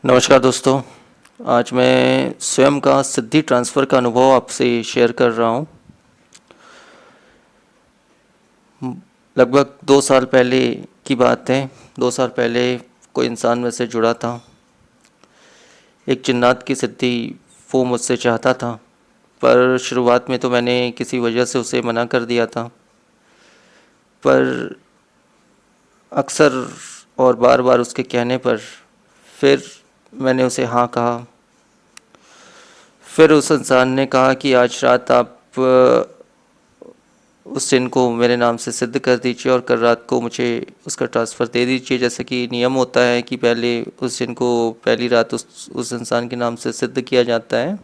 नमस्कार दोस्तों। आज मैं स्वयं का सिद्धि ट्रांसफ़र का अनुभव आपसे शेयर कर रहा हूँ। लगभग 2 साल पहले की बात है। 2 साल पहले कोई इंसान मुझसे जुड़ा था। एक जिन्नात की सिद्धि वो मुझसे चाहता था, पर शुरुआत में तो मैंने किसी वजह से उसे मना कर दिया था। पर अक्सर और बार बार उसके कहने पर फिर मैंने उसे हाँ कहा। फिर उस इंसान ने कहा कि आज रात आप उस चिन्ह को मेरे नाम से सिद्ध कर दीजिए और कल रात को मुझे उसका ट्रांसफ़र दे दीजिए। जैसे कि नियम होता है कि पहले उस चिन्ह को पहली रात उस इंसान के नाम से सिद्ध किया जाता है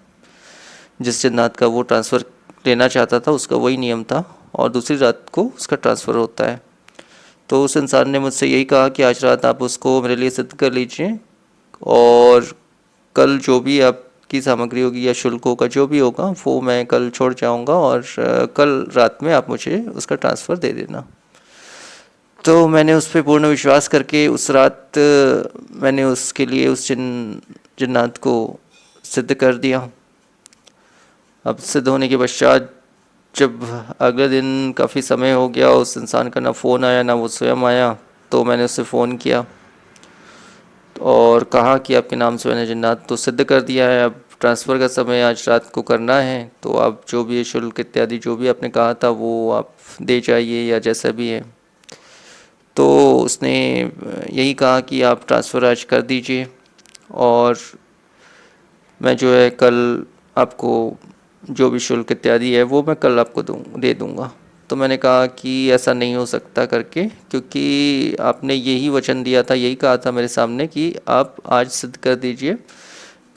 जिस जिन्नात का वो ट्रांसफ़र लेना चाहता था, उसका वही नियम था, और दूसरी रात को उसका ट्रांसफ़र होता है। तो उस इंसान ने मुझसे यही कहा कि आज रात आप उसको मेरे लिए सिद्ध कर लीजिए और कल जो भी आपकी सामग्री होगी या शुल्क होगा, जो भी होगा, वो मैं कल छोड़ जाऊंगा और कल रात में आप मुझे उसका ट्रांसफ़र दे देना। तो मैंने उस पर पूर्ण विश्वास करके उस रात मैंने उसके लिए उस जिन्नात को सिद्ध कर दिया। अब सिद्ध होने के पश्चात जब अगले दिन काफ़ी समय हो गया, उस इंसान का ना फ़ोन आया ना वो स्वयं आया, तो मैंने उससे फ़ोन किया और कहा कि आपके नाम से मैंने जिन्नात तो सिद्ध कर दिया है, अब ट्रांसफ़र का समय आज रात को करना है, तो आप जो भी शुल्क इत्यादि जो भी आपने कहा था वो आप दे जाइए या जैसा भी है। तो उसने यही कहा कि आप ट्रांसफ़र आज कर दीजिए और मैं जो है कल आपको जो भी शुल्क इत्यादि है वो मैं कल आपको दे दूँगा। तो मैंने कहा कि ऐसा नहीं हो सकता करके, क्योंकि आपने यही वचन दिया था, यही कहा था मेरे सामने कि आप आज सिद्ध कर दीजिए,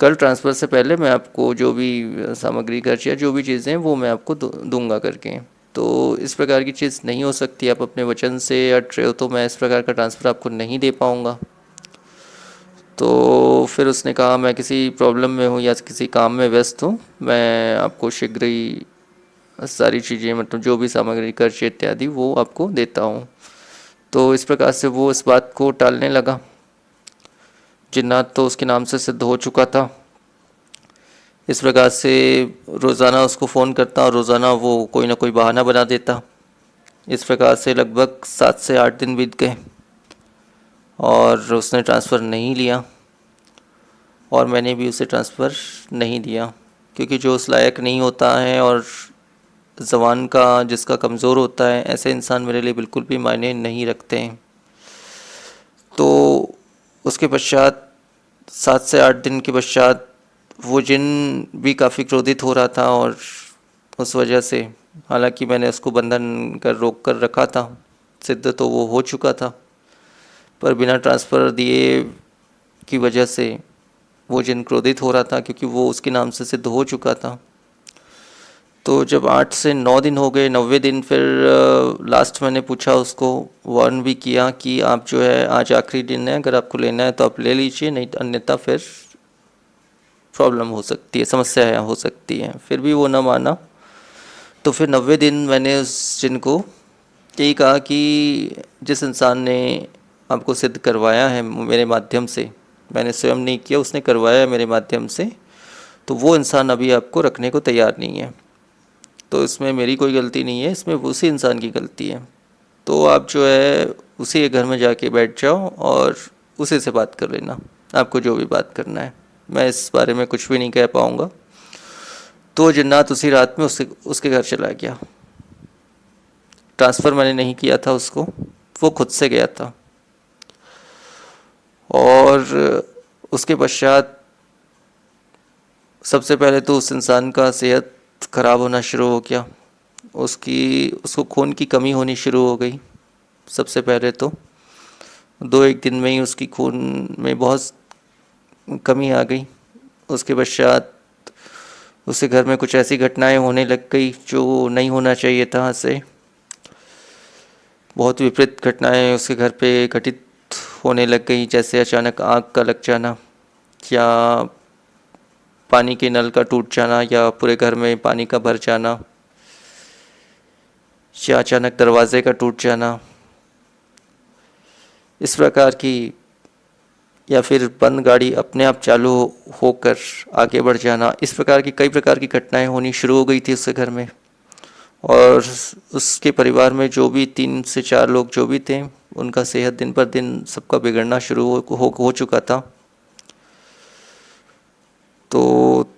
कल ट्रांसफ़र से पहले मैं आपको जो भी सामग्री खर्च या जो भी चीज़ें हैं वो मैं आपको दूंगा करके। तो इस प्रकार की चीज़ नहीं हो सकती, आप अपने वचन से अट रहे हो, तो मैं इस प्रकार का ट्रांसफ़र आपको नहीं दे पाऊँगा। तो फिर उसने कहा मैं किसी प्रॉब्लम में हूँ या किसी काम में व्यस्त हूँ, मैं आपको शीघ्र ही सारी चीज़ें मतलब जो भी सामग्री खर्च इत्यादि वो आपको देता हूँ। तो इस प्रकार से वो इस बात को टालने लगा। जिन्नात तो उसके नाम से सिद्ध हो चुका था। इस प्रकार से रोज़ाना उसको फ़ोन करता और रोज़ाना वो कोई ना कोई बहाना बना देता। इस प्रकार से लगभग 7 से 8 दिन बीत गए और उसने ट्रांसफ़र नहीं लिया और मैंने भी उसे ट्रांसफ़र नहीं दिया, क्योंकि जो उस लायक नहीं होता है और ज़बान का जिसका कमज़ोर होता है, ऐसे इंसान मेरे लिए बिल्कुल भी मायने नहीं रखते हैं। तो उसके पश्चात 7 से 8 दिन के पश्चात वो जिन भी काफ़ी क्रोधित हो रहा था और उस वजह से, हालांकि मैंने उसको बंधन कर रोक कर रखा था, सिद्ध तो वो हो चुका था, पर बिना ट्रांसफ़र दिए की वजह से वो जिन क्रोधित हो रहा था, क्योंकि वो उसके नाम से सिद्ध हो चुका था। तो जब 8 से 9 दिन हो गए, 90 दिन, फिर लास्ट मैंने पूछा उसको, वार्न भी किया कि आप जो है आज आखिरी दिन है, अगर आपको लेना है तो आप ले लीजिए, नहीं अन्यथा फिर प्रॉब्लम हो सकती है, समस्या हो सकती है। फिर भी वो ना माना। तो फिर 90 दिन मैंने उस जिनको यही कहा कि जिस इंसान ने आपको सिद्ध करवाया है मेरे माध्यम से, मैंने स्वयं नहीं किया, उसने करवाया है मेरे माध्यम से, तो वो इंसान अभी आपको रखने को तैयार नहीं है। तो इसमें मेरी कोई गलती नहीं है, इसमें उसी इंसान की गलती है। तो आप जो है उसी के घर में जाके बैठ जाओ और उसी से बात कर लेना, आपको जो भी बात करना है, मैं इस बारे में कुछ भी नहीं कह पाऊँगा। तो जिन्नात उसी रात में उसके घर चला गया। ट्रांसफ़र मैंने नहीं किया था उसको, वो खुद से गया था। और उसके पश्चात सबसे पहले तो उस इंसान का सेहत ख़राब होना शुरू हो गया। उसको खून की कमी होनी शुरू हो गई। सबसे पहले तो 2 एक दिन में ही उसकी खून में बहुत कमी आ गई। उसके पश्चात उसके घर में कुछ ऐसी घटनाएं होने लग गई जो नहीं होना चाहिए था। से बहुत विपरीत घटनाएं उसके घर पे घटित होने लग गई, जैसे अचानक आग का लग जाना, या पानी के नल का टूट जाना, या पूरे घर में पानी का भर जाना, या अचानक दरवाजे का टूट जाना। इस प्रकार की या फिर बंद गाड़ी अपने आप चालू होकर आगे बढ़ जाना, इस प्रकार की कई प्रकार की घटनाएं होनी शुरू हो गई थी उसके घर में। और उसके परिवार में जो भी 3 से 4 लोग जो भी थे, उनका सेहत दिन पर दिन सबका बिगड़ना शुरू हो चुका था। तो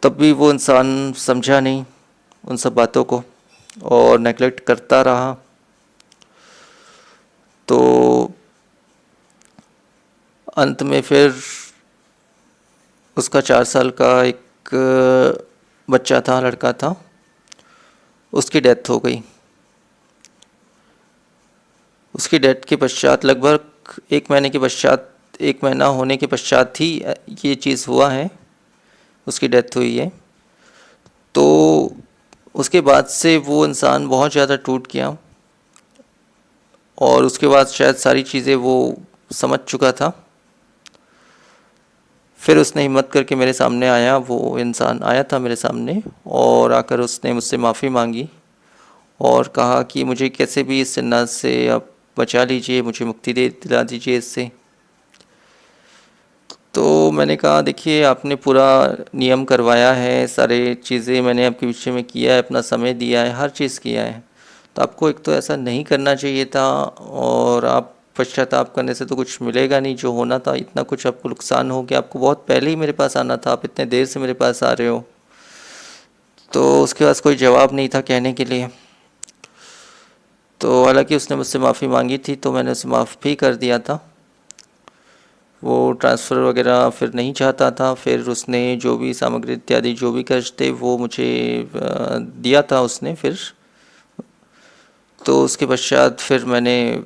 तब भी वो इंसान समझा नहीं उन सब बातों को और नेगलेक्ट करता रहा। तो अंत में फिर उसका 4 साल का एक बच्चा था, लड़का था, उसकी डेथ हो गई। उसकी डेथ के पश्चात लगभग 1 महीने के पश्चात, 1 महीना होने के पश्चात ही ये चीज़ हुआ है, उसकी डेथ हुई है। तो उसके बाद से वो इंसान बहुत ज़्यादा टूट गया और उसके बाद शायद सारी चीज़ें वो समझ चुका था। फिर उसने हिम्मत करके मेरे सामने आया, वो इंसान आया था मेरे सामने और आकर उसने मुझसे माफ़ी मांगी और कहा कि मुझे कैसे भी इस जिन्नात से आप बचा लीजिए, मुझे मुक्ति दे दिला दीजिए इससे। तो मैंने कहा देखिए, आपने पूरा नियम करवाया है, सारे चीज़ें मैंने आपके विषय में किया है, अपना समय दिया है, हर चीज़ किया है, तो आपको एक तो ऐसा नहीं करना चाहिए था। और आप पश्चाताप करने से तो कुछ मिलेगा नहीं, जो होना था इतना कुछ आपको नुकसान हो गया, आपको बहुत पहले ही मेरे पास आना था, आप इतने देर से मेरे पास आ रहे हो। तो उसके पास कोई जवाब नहीं था कहने के लिए। तो हालांकि उसने मुझसे माफ़ी मांगी थी तो मैंने उसे माफ़ भी कर दिया था। वो ट्रांसफ़र वगैरह फिर नहीं चाहता था। फिर उसने जो भी सामग्री इत्यादि जो भी कर्ज थे वो मुझे दिया था उसने फिर। तो उसके पश्चात फिर मैंने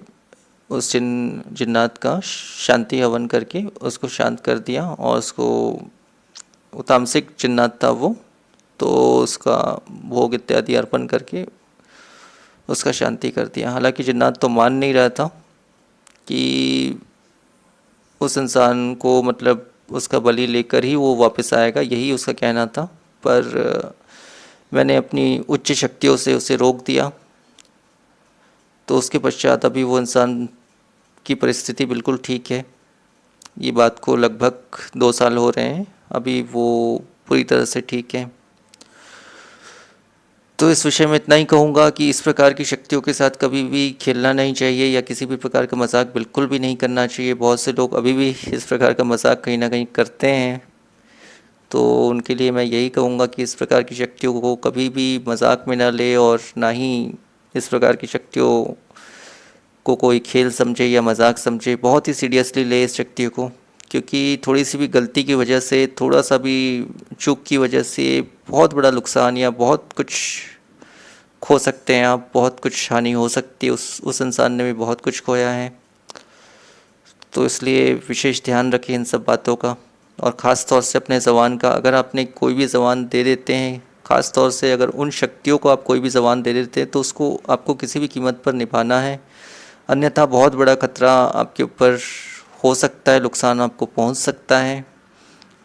उस जिन्नात का शांति हवन करके उसको शांत कर दिया और उसको, वो तामसिक जिन्नात था वो, तो उसका भोग इत्यादि अर्पण करके उसका शांति कर दिया। हालांकि जिन्नात तो मान नहीं रहा था कि उस इंसान को मतलब उसका बलि लेकर ही वो वापस आएगा, यही उसका कहना था। पर मैंने अपनी उच्च शक्तियों से उसे रोक दिया। तो उसके पश्चात अभी वो इंसान की परिस्थिति बिल्कुल ठीक है। ये बात को लगभग 2 साल हो रहे हैं, अभी वो पूरी तरह से ठीक है। तो इस विषय में इतना ही कहूँगा कि इस प्रकार की शक्तियों के साथ कभी भी खेलना नहीं चाहिए या किसी भी प्रकार का मजाक बिल्कुल भी नहीं करना चाहिए। बहुत से लोग अभी भी इस प्रकार का मजाक कहीं ना कहीं करते हैं, तो उनके लिए मैं यही कहूँगा कि इस प्रकार की शक्तियों को कभी भी मजाक में ना ले और ना ही इस प्रकार की शक्तियों को कोई खेल समझे या मजाक समझे, बहुत ही सीरियसली ले इस शक्तियों को। क्योंकि थोड़ी सी भी गलती की वजह से, थोड़ा सा भी चूक की वजह से बहुत बड़ा नुकसान या बहुत कुछ खो सकते हैं आप, बहुत कुछ हानि हो सकती है। उस इंसान ने भी बहुत कुछ खोया है। तो इसलिए विशेष ध्यान रखें इन सब बातों का, और ख़ास तौर से अपने ज़बान का। अगर आपने कोई भी ज़बान दे देते हैं, ख़ास तौर से अगर उन शक्तियों को आप कोई भी ज़बान दे देते हैं, तो उसको आपको किसी भी कीमत पर निभाना है, अन्यथा बहुत बड़ा खतरा आपके ऊपर हो सकता है, नुकसान आपको पहुंच सकता है।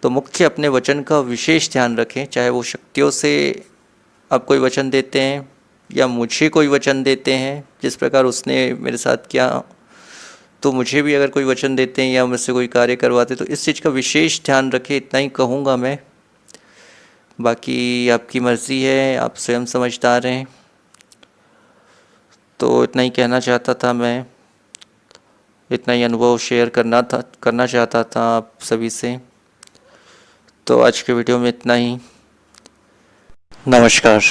तो मुख्य अपने वचन का विशेष ध्यान रखें, चाहे वो शक्तियों से आप कोई वचन देते हैं या मुझे कोई वचन देते हैं, जिस प्रकार उसने मेरे साथ किया। तो मुझे भी अगर कोई वचन देते हैं या मुझसे कोई कार्य करवाते तो इस चीज़ का विशेष ध्यान रखें, इतना ही कहूँगा मैं। बाकी आपकी मर्ज़ी है, आप स्वयं समझदार हैं। तो इतना ही कहना चाहता था मैं, इतना ही अनुभव शेयर करना चाहता था आप सभी से। तो आज के वीडियो में इतना ही। नमस्कार।